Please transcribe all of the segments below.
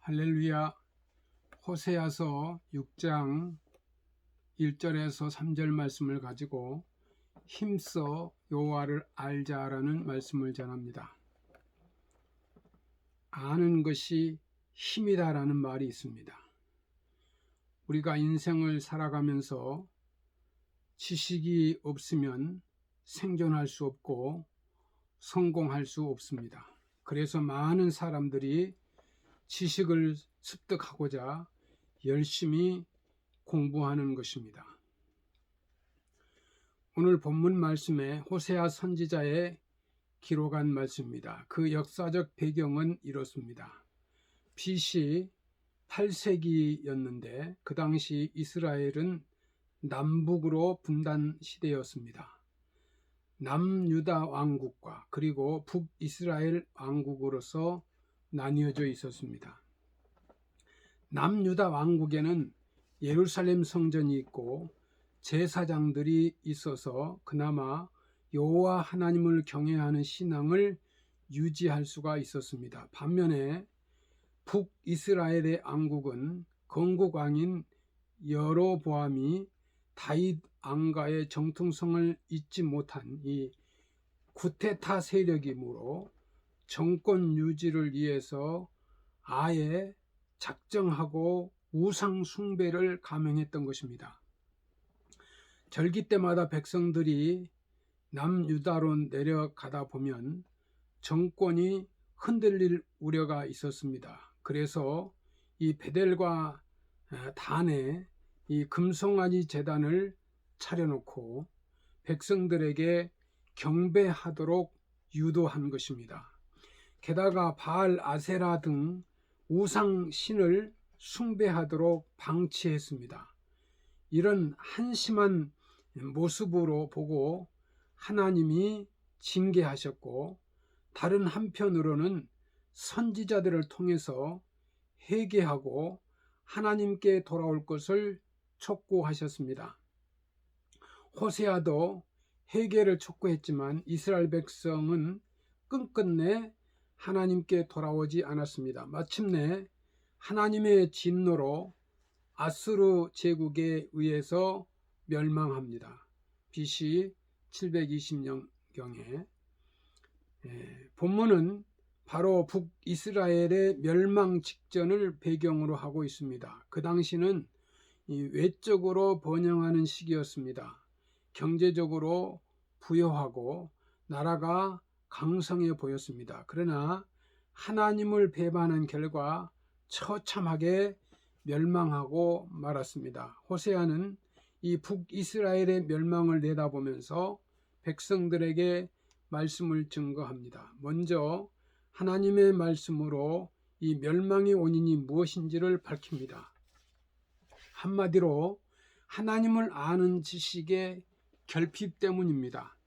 할렐루야. 호세아서 6장 1절에서 3절 말씀을 가지고 힘써 여호와를 알자라는 말씀을 전합니다. 아는 것이 힘이다라는 말이 있습니다. 우리가 인생을 살아가면서 지식이 없으면 생존할 수 없고 성공할 수 없습니다. 그래서 많은 사람들이 지식을 습득하고자 열심히 공부하는 것입니다. 오늘 본문 말씀에 호세아 선지자의 기록한 말씀입니다. 그 역사적 배경은 이렇습니다. BC 8세기였는데 그 당시 이스라엘은 남북으로 분단 시대였습니다. 남유다 왕국과 그리고 북이스라엘 왕국으로서 나뉘어져 있었습니다. 남유다 왕국에는 예루살렘 성전이 있고 제사장들이 있어서 그나마 여호와 하나님을 경외하는 신앙을 유지할 수가 있었습니다. 반면에 북이스라엘의 왕국은 건국왕인 여로보암이 다윗 왕가의 정통성을 잊지 못한 이 구테타 세력이므로 정권 유지를 위해서 아예 작정하고 우상 숭배를 감행했던 것입니다. 절기 때마다 백성들이 남유다로 내려가다 보면 정권이 흔들릴 우려가 있었습니다. 그래서 이 베델과 단에 이 금송아지 제단을 차려놓고 백성들에게 경배하도록 유도한 것입니다. 게다가 바알 아세라 등 우상 신을 숭배하도록 방치했습니다. 이런 한심한 모습으로 보고 하나님이 징계하셨고, 다른 한편으로는 선지자들을 통해서 회개하고 하나님께 돌아올 것을 촉구하셨습니다. 호세아도 회개를 촉구했지만 이스라엘 백성은 끝끝내 하나님께 돌아오지 않았습니다. 마침내 하나님의 진노로 아수르 제국에 의해서 멸망합니다. BC 720년경에 본문은 바로 북이스라엘의 멸망 직전을 배경으로 하고 있습니다. 그 당시는 외적으로 번영하는 시기였습니다. 경제적으로 부여하고 나라가 강성해 보였습니다. 그러나 하나님을 배반한 결과 처참하게 멸망하고 말았습니다. 호세아는 이 북이스라엘의 멸망을 내다보면서 백성들에게 말씀을 증거합니다. 먼저 하나님의 말씀으로 이 멸망의 원인이 무엇인지를 밝힙니다. 한마디로 하나님을 아는 지식의 결핍 때문입니다.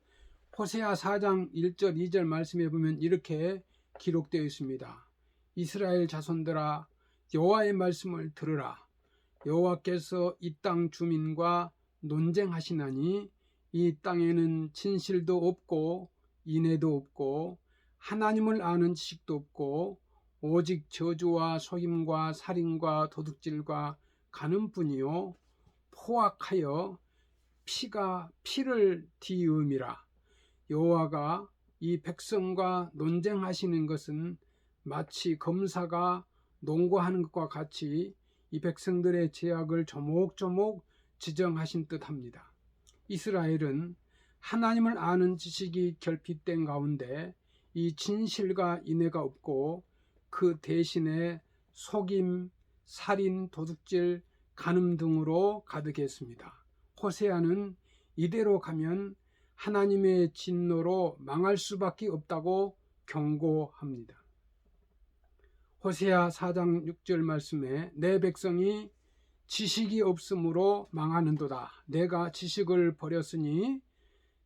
호세아 4장 1절 2절 말씀에 보면 이렇게 기록되어 있습니다. 이스라엘 자손들아, 여호와의 말씀을 들으라. 여호와께서 이 땅 주민과 논쟁하시나니 이 땅에는 진실도 없고 인애도 없고 하나님을 아는 지식도 없고 오직 저주와 속임과 살인과 도둑질과 간음뿐이요 포악하여 피가 피를 뒤음이라. 여호와가 이 백성과 논쟁하시는 것은 마치 검사가 농고하는 것과 같이 이 백성들의 죄악을 조목조목 지정하신 듯합니다. 이스라엘은 하나님을 아는 지식이 결핍된 가운데 이 진실과 인애가 없고 그 대신에 속임, 살인, 도둑질, 간음 등으로 가득했습니다. 호세아는 이대로 가면 하나님의 진노로 망할 수밖에 없다고 경고합니다. 호세아 4장 6절 말씀에 내 백성이 지식이 없으므로 망하는도다. 내가 지식을 버렸으니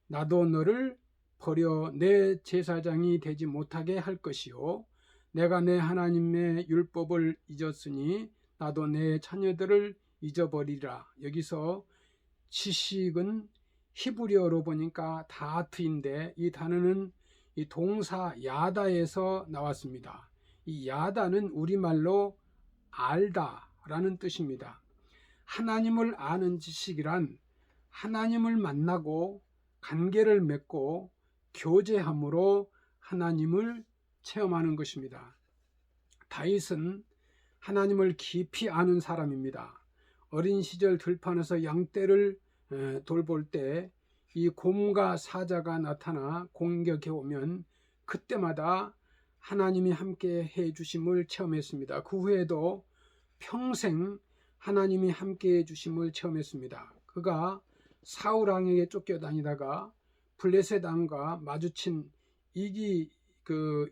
나도 너를 버려 내 제사장이 되지 못하게 할 것이요 내가 내 하나님의 율법을 잊었으니 나도 내 자녀들을 잊어버리라. 여기서 지식은 히브리어로 보니까 다트인데 이 단어는 이 동사 야다에서 나왔습니다. 이 야다는 우리말로 알다 라는 뜻입니다. 하나님을 아는 지식이란 하나님을 만나고 관계를 맺고 교제함으로 하나님을 체험하는 것입니다. 다윗은 하나님을 깊이 아는 사람입니다. 어린 시절 들판에서 양떼를 돌볼 때 이 곰과 사자가 나타나 공격해 오면 그때마다 하나님이 함께 해 주심을 체험했습니다. 그 후에도 평생 하나님이 함께 해 주심을 체험했습니다. 그가 사울 왕에게 쫓겨다니다가 블레셋 왕과 마주친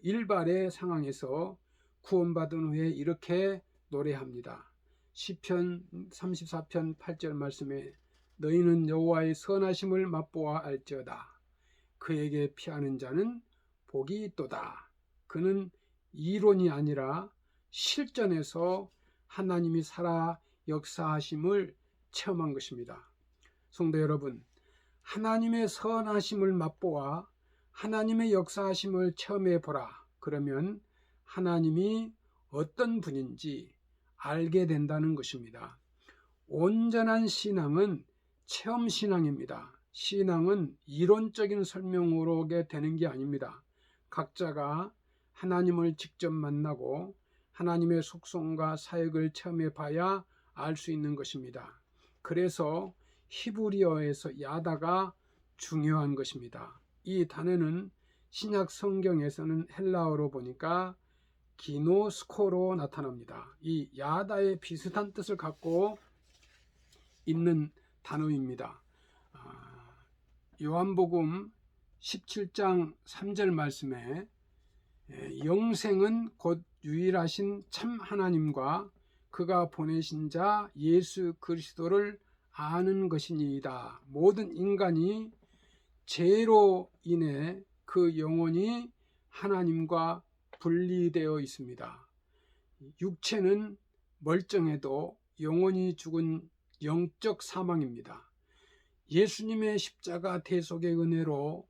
일발의 상황에서 구원받은 후에 이렇게 노래합니다. 시편 34편 8절 말씀에 너희는 여호와의 선하심을 맛보아 알지어다. 그에게 피하는 자는 복이 있도다. 그는 이론이 아니라 실전에서 하나님이 살아 역사하심을 체험한 것입니다. 성도 여러분, 하나님의 선하심을 맛보아 하나님의 역사하심을 체험해 보라. 그러면 하나님이 어떤 분인지 알게 된다는 것입니다. 온전한 신앙은 체험 신앙입니다. 신앙은 이론적인 설명으로 되는 게 아닙니다. 각자가 하나님을 직접 만나고 하나님의 속성과 사역을 체험해 봐야 알 수 있는 것입니다. 그래서 히브리어에서 야다가 중요한 것입니다. 이 단어는 신약 성경에서는 헬라어로 보니까 기노스코로 나타납니다. 이 야다의 비슷한 뜻을 갖고 있는 단어입니다. 요한복음 17장 3절 말씀에 영생은 곧 유일하신 참 하나님과 그가 보내신 자 예수 그리스도를 아는 것이니이다. 모든 인간이 죄로 인해 그 영혼이 하나님과 분리되어 있습니다. 육체는 멀쩡해도 영혼이 죽은 영적 사망입니다. 예수님의 십자가 대속의 은혜로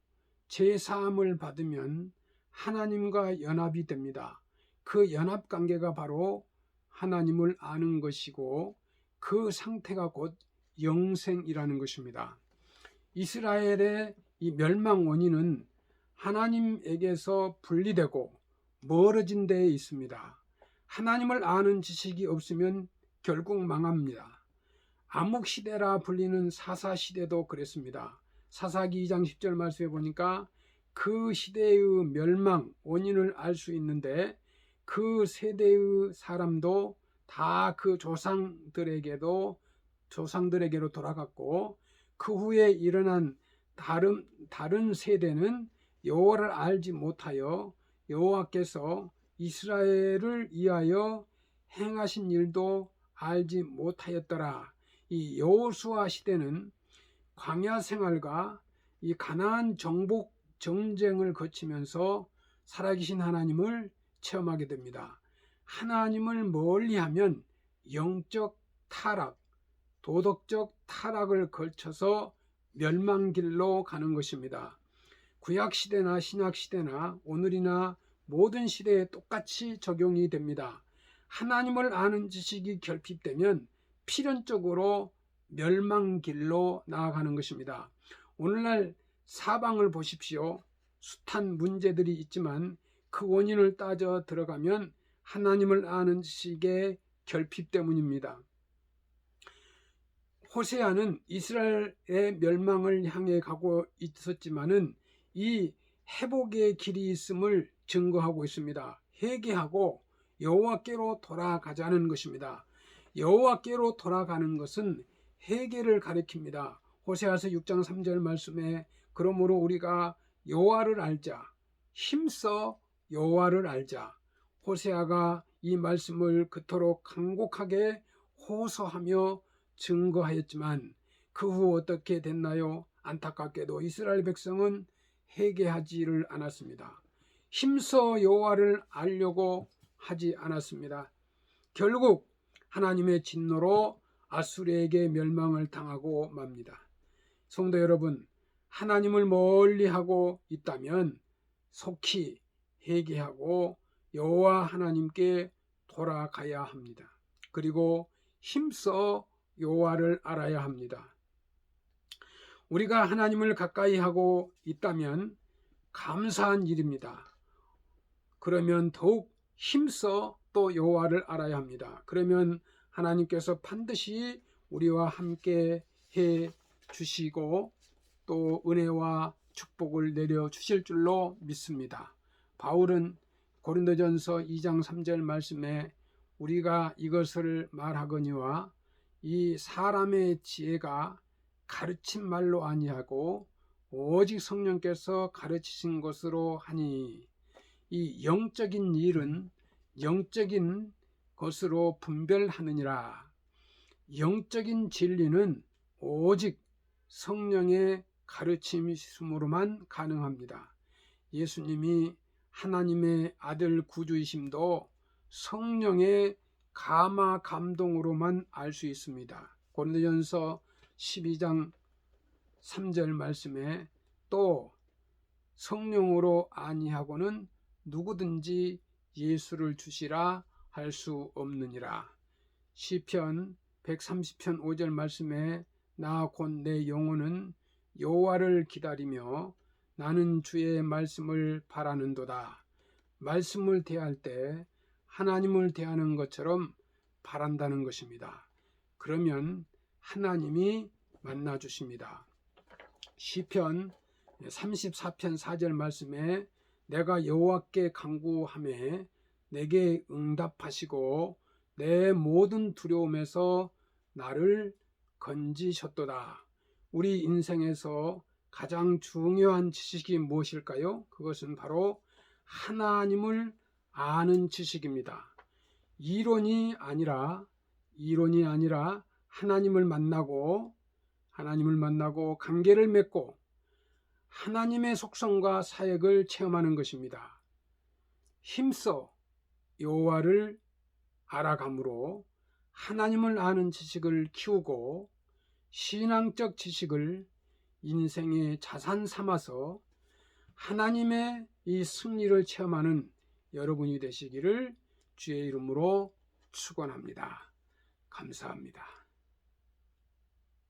죄사함을 받으면 하나님과 연합이 됩니다. 그 연합 관계가 바로 하나님을 아는 것이고 그 상태가 곧 영생이라는 것입니다. 이스라엘의 이 멸망 원인은 하나님에게서 분리되고 멀어진 데에 있습니다. 하나님을 아는 지식이 없으면 결국 망합니다. 암흑시대라 불리는 사사시대도 그랬습니다. 사사기 2장 10절 말씀에 보니까 그 시대의 멸망 원인을 알 수 있는데 그 세대의 사람도 다 그 조상들에게로 돌아갔고 그 후에 일어난 다른 세대는 여호와를 알지 못하여 여호와께서 이스라엘을 위하여 행하신 일도 알지 못하였더라. 이 여호수아 시대는 광야 생활과 이 가나안 정복 전쟁을 거치면서 살아계신 하나님을 체험하게 됩니다. 하나님을 멀리하면 영적 타락, 도덕적 타락을 걸쳐서 멸망길로 가는 것입니다. 구약시대나 신약시대나 오늘이나 모든 시대에 똑같이 적용이 됩니다. 하나님을 아는 지식이 결핍되면 필연적으로 멸망길로 나아가는 것입니다. 오늘날 사방을 보십시오. 숱한 문제들이 있지만 그 원인을 따져 들어가면 하나님을 아는 지식의 결핍 때문입니다. 호세아는 이스라엘의 멸망을 향해 가고 있었지만은 이 회복의 길이 있음을 증거하고 있습니다. 회개하고 여호와께로 돌아가자는 것입니다. 여호와께로 돌아가는 것은 회개를 가리킵니다. 호세아서 6장 3절 말씀에 그러므로 우리가 여호와를 알자, 힘써 여호와를 알자. 호세아가 이 말씀을 그토록 간곡하게 호소하며 증거하였지만 그 후 어떻게 됐나요? 안타깝게도 이스라엘 백성은 회개하지를 않았습니다. 힘써 여호와를 알려고 하지 않았습니다. 결국 하나님의 진노로 아수르에게 멸망을 당하고 맙니다. 성도 여러분, 하나님을 멀리하고 있다면 속히 회개하고 여호와 하나님께 돌아가야 합니다. 그리고 힘써 여호와를 알아야 합니다. 우리가 하나님을 가까이 하고 있다면 감사한 일입니다. 그러면 더욱 힘써 또 여호와를 알아야 합니다. 그러면 하나님께서 반드시 우리와 함께 해 주시고 또 은혜와 축복을 내려 주실 줄로 믿습니다. 바울은 고린도전서 2장 3절 말씀에 우리가 이것을 말하거니와 이 사람의 지혜가 가르친 말로 아니하고 오직 성령께서 가르치신 것으로 하니, 이 영적인 일은 영적인 것으로 분별하느니라. 영적인 진리는 오직 성령의 가르침이심으로만 가능합니다. 예수님이 하나님의 아들 구주이심도 성령의 감화 감동으로만 알 수 있습니다. 고린도전서 12장 3절 말씀에 또 성령으로 아니하고는 누구든지 예수를 주시라 할 수 없느니라. 시편 130편 5절 말씀에 나 곧 내 영혼은 여호와를 기다리며 나는 주의 말씀을 바라는도다. 말씀을 대할 때 하나님을 대하는 것처럼 바란다는 것입니다. 그러면 하나님이 만나 주십니다. 시편 34편 4절 말씀에 내가 여호와께 간구하매 내게 응답하시고 내 모든 두려움에서 나를 건지셨도다. 우리 인생에서 가장 중요한 지식이 무엇일까요? 그것은 바로 하나님을 아는 지식입니다. 이론이 아니라 하나님을 만나고 관계를 맺고 하나님의 속성과 사역을 체험하는 것입니다. 힘써 여호와를 알아감으로 하나님을 아는 지식을 키우고 신앙적 지식을 인생의 자산 삼아서 하나님의 이 승리를 체험하는 여러분이 되시기를 주의 이름으로 축원합니다. 감사합니다.